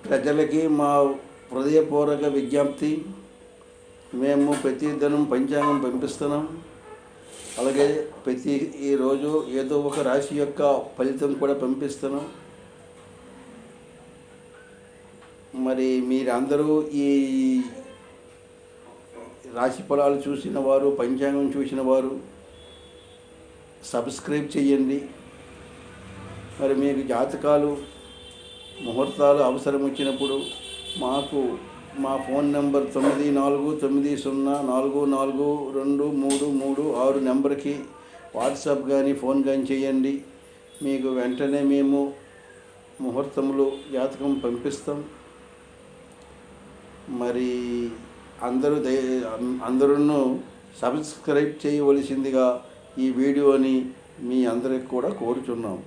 ప్రజలకి మా హృదయపూర్వక విజ్ఞప్తి, మేము ప్రతి దినం పంచాంగం పంపిస్తున్నాం. అలాగే ఈరోజు ఏదో ఒక రాశి యొక్క ఫలితం కూడా పంపిస్తున్నాం. మరి మీరందరూ ఈ రాశి ఫలాలు చూసిన వారు, పంచాంగం చూసిన వారు సబ్స్క్రైబ్ చేయండి. మరి మీకు జాతకాలు, ముహూర్తాలు అవసరం వచ్చినప్పుడు మాకు మా ఫోన్ నెంబర్ 9490442336 నెంబర్కి వాట్సాప్ కానీ ఫోన్ కానీ చేయండి. మీకు వెంటనే మేము ముహూర్తములు జాతకం పంపిస్తాం. మరి అందరూ సబ్స్క్రైబ్ చేయవలసిందిగా ఈ వీడియోని మీ అందరికి కూడా కోరుచున్నాం.